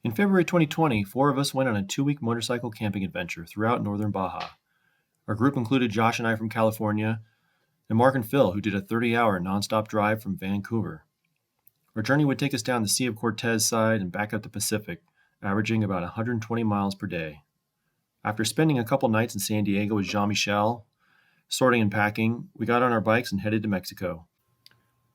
In February 2020, 4 of us went on a 2-week motorcycle camping adventure throughout northern Baja. Our group included Josh and I from California, and Mark and Phil, who did a 30-hour nonstop drive from Vancouver. Our journey would take us down the Sea of Cortez side and back up the Pacific, averaging about 120 miles per day. After spending a couple nights in San Diego with Jean-Michel, sorting and packing, we got on our bikes and headed to Mexico.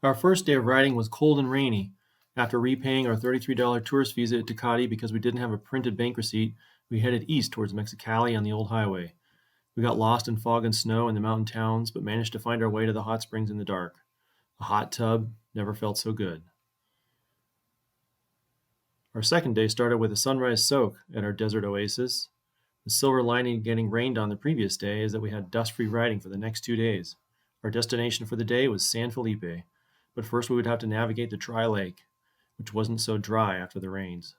Our first day of riding was cold and rainy. After repaying our $33 tourist visa at Tecate because we didn't have a printed bank receipt, we headed east towards Mexicali on the old highway. We got lost in fog and snow in the mountain towns, but managed to find our way to the hot springs in the dark. A hot tub never felt so good. Our second day started with a sunrise soak at our desert oasis. The silver lining of getting rained on the previous day is that we had dust-free riding for the next 2 days. Our destination for the day was San Felipe, but first we would have to navigate the dry lake, which wasn't so dry after the rains.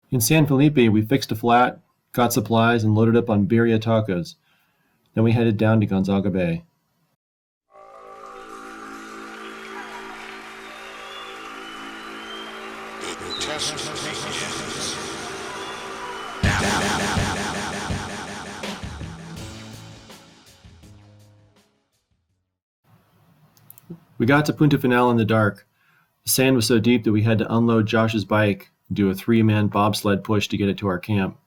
In San Felipe, we fixed a flat, got supplies, and loaded up on birria tacos. Then we headed down to Gonzaga Bay. We got to Punta Final in the dark. The sand was so deep that we had to unload Josh's bike and do a 3-man bobsled push to get it to our camp.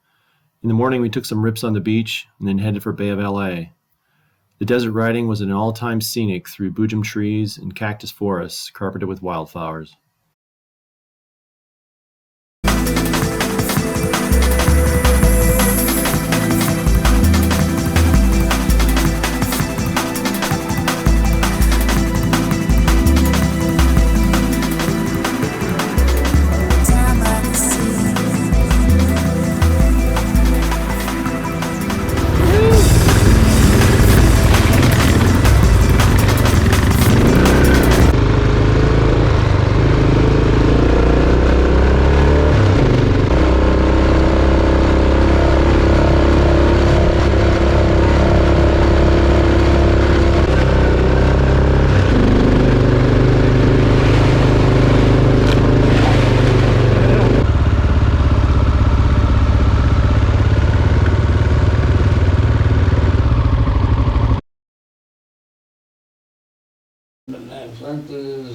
In the morning, we took some rips on the beach and then headed for Bay of LA. The desert riding was an all-time scenic through boojum trees and cactus forests carpeted with wildflowers.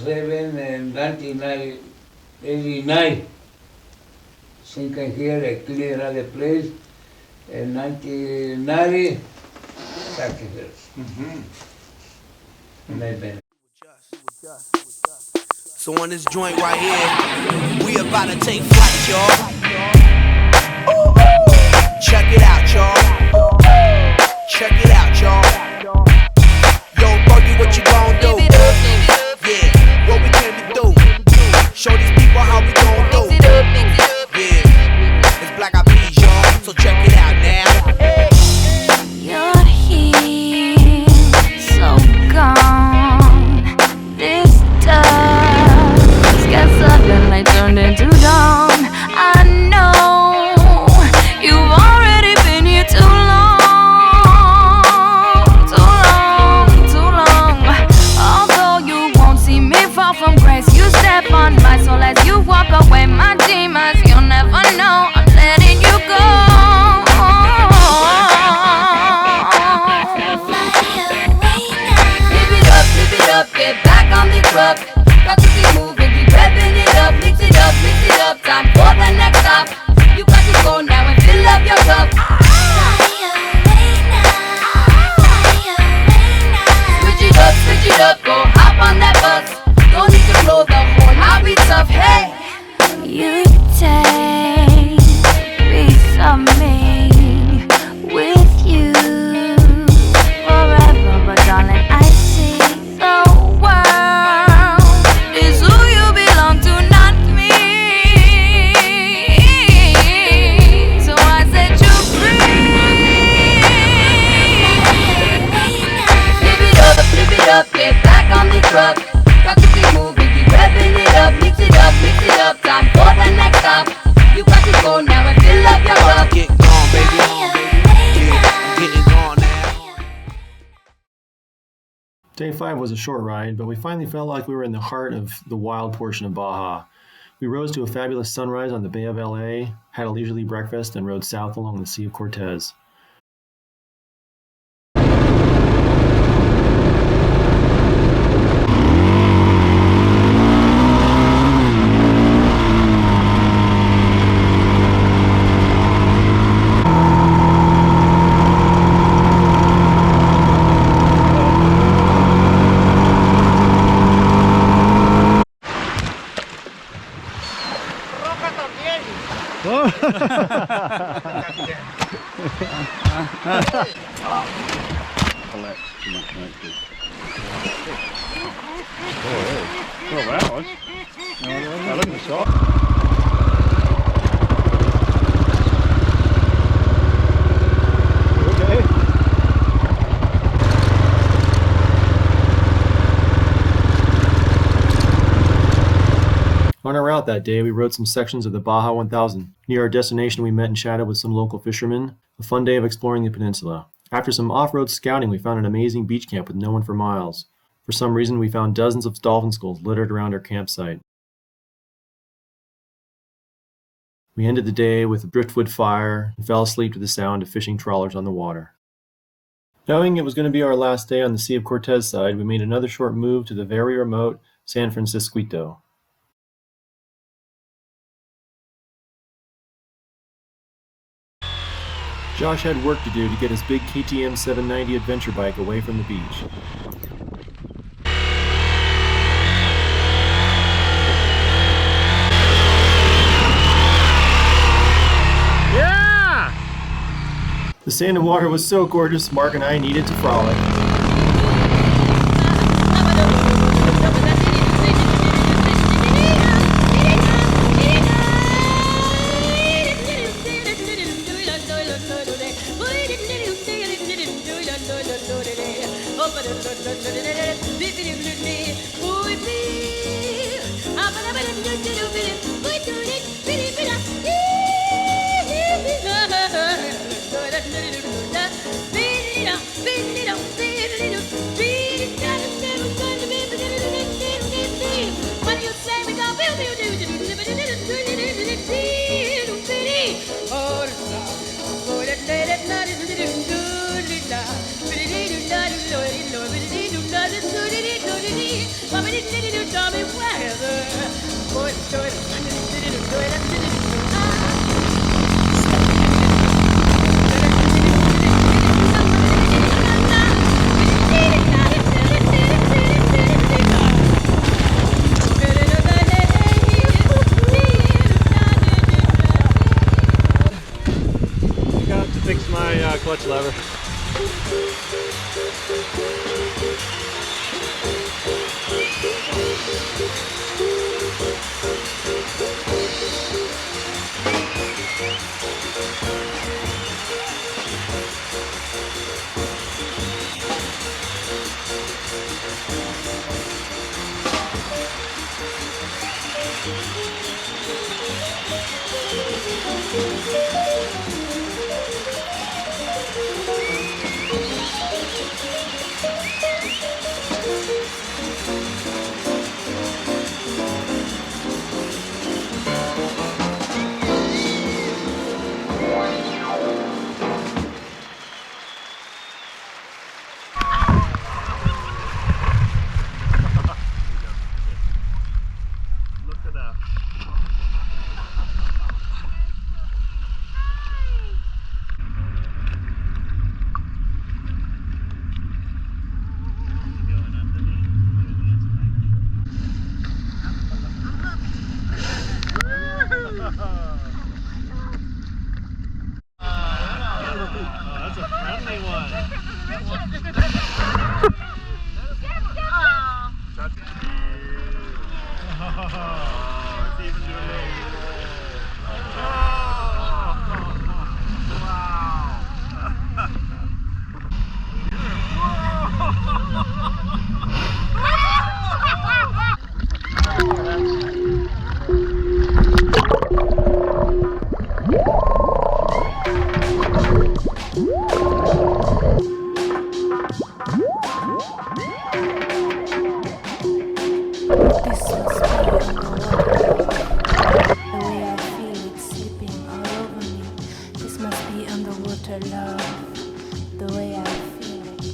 Seven and 1989. Since I'm here, I clear all the place. In 1990, sacrifice. And I've been. So on this joint right here, we about to take flight, y'all. Check it out, y'all. Check it out, y'all. Yo, Buggy, what you gon' do? Yeah, what we came to do. Show these people how we gon' do. Yeah, it's Black Eyed Peas, y'all. So check it out now. You're here, so gone. This dusk got something like turned into dawn. I know you've already been here too long, too long, too long. All fall from grace. You step on my soul as you walk away. My demons, you'll never know. I'm letting you go. Live it up, get back on the truck. Got to keep moving, keep revving it up. Mix it up, time for the next stop. You got to go now and fill up your cup. Switch it up, go hop on that bus. Don't need to blow the horn, I'll be tough, hey. You take piece of me with you forever, but darling, I see the world is who you belong to, not me. So I set you free. Live it up, get back on the truck. Got to keep moving, keep revving it up. Mix it up, time for the next stop. You got to go now and fill up your cup. Get gone, baby. Yeah, getting gone now. Day 5 was a short ride, but we finally felt like we were in the heart of the wild portion of Baja. We rose to a fabulous sunrise on the Bay of LA, had a leisurely breakfast, and rode south along the Sea of Cortez. On our route that day, we rode some sections of the Baja 1000. Near our destination, we met and chatted with some local fishermen. A fun day of exploring the peninsula. After some off-road scouting, we found an amazing beach camp with no one for miles. For some reason, we found dozens of dolphin skulls littered around our campsite. We ended the day with a driftwood fire and fell asleep to the sound of fishing trawlers on the water. Knowing it was going to be our last day on the Sea of Cortez side, we made another short move to the very remote San Francisquito. Josh had work to do to get his big KTM 790 adventure bike away from the beach. Yeah! The sand and water was so gorgeous, Mark and I needed to frolic. Fix my clutch lever. This must be underwater. The way I feel it slipping all over me. This must be underwater love. The way I feel it.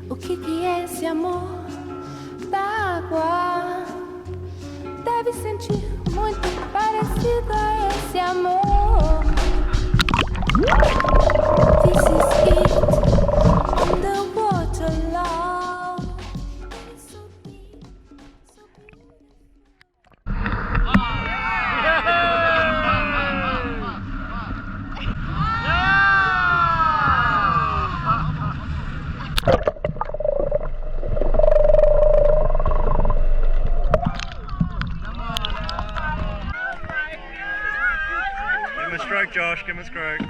O que é esse amor da água? Deve sentir muito parecido a esse amor. This is it. Underwater love. It's so deep, so beautiful. Give him a stroke, Josh. Give him a stroke.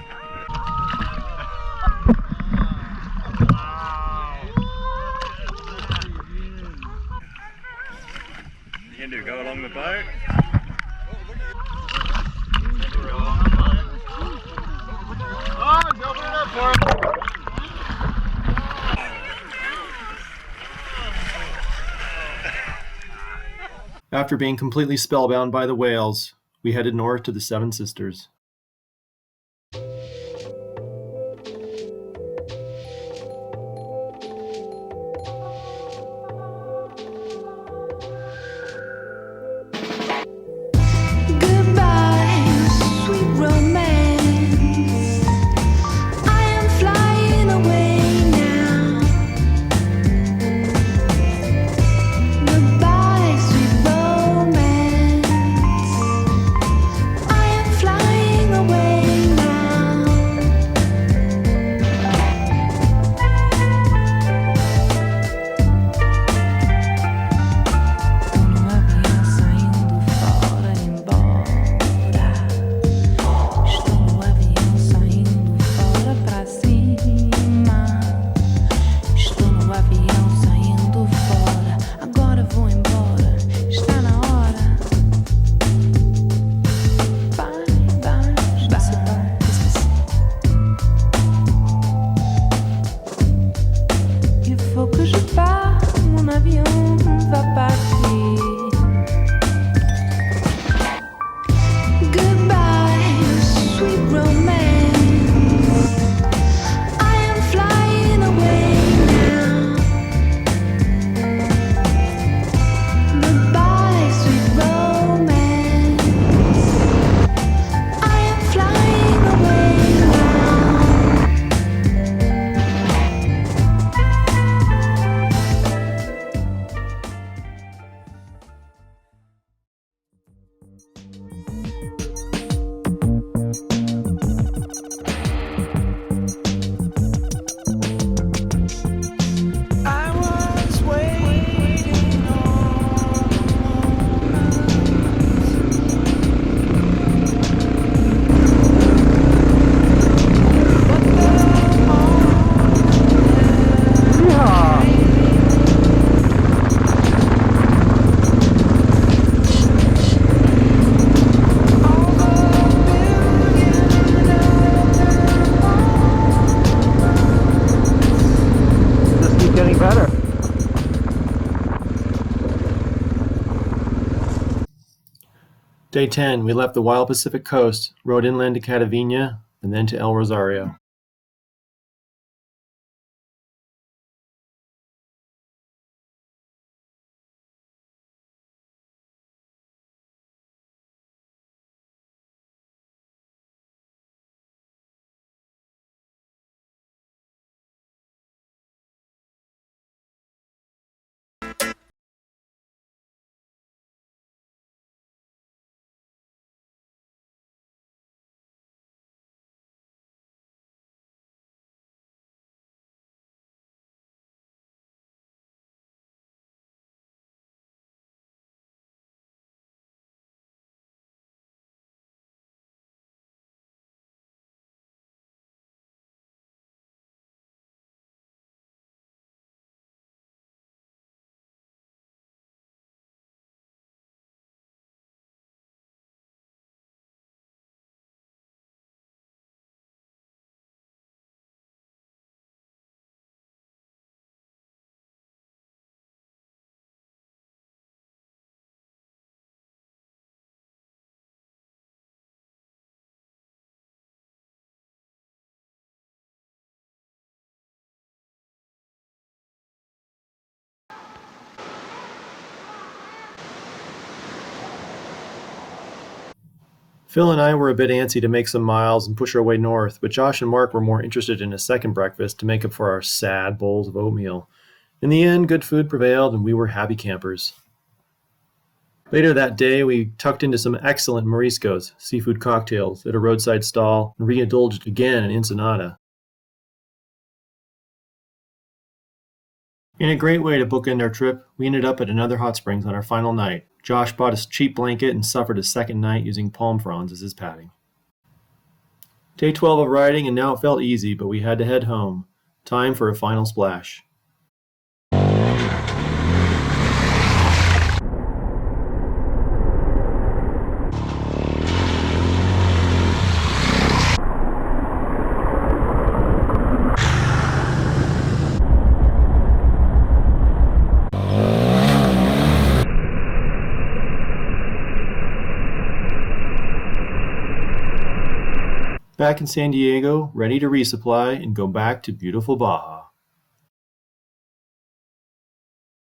You can do go along the boat. After being completely spellbound by the whales, we headed north to the Seven Sisters. Goodbye, sweet romance. I am flying away now. Goodbye, sweet romance. I am flying away now. No avião saindo fora, embora. Estou no avião saindo fora pra cima. Estou no avião saindo fora. Agora vou embora. Está na hora. Bye, bye, bye. Il faut que je parte. Mon avion va partir. Goodbye, sweet romance. I am flying away now. Goodbye, sweet romance. I am flying away now. I was waiting Just keep getting better. Day 10, we left the wild Pacific coast, rode inland to Catavina, and then to El Rosario. Phil and I were a bit antsy to make some miles and push our way north, but Josh and Mark were more interested in a second breakfast to make up for our sad bowls of oatmeal. In the end, good food prevailed and we were happy campers. Later that day, we tucked into some excellent mariscos, seafood cocktails, at a roadside stall and re-indulged again in Ensenada. In a great way to bookend our trip, we ended up at another hot springs on our final night. Josh bought a cheap blanket and suffered a second night using palm fronds as his padding. Day 12 of riding, and now it felt easy, but we had to head home. Time for a final splash. Back in San Diego, ready to resupply and go back to beautiful Baja.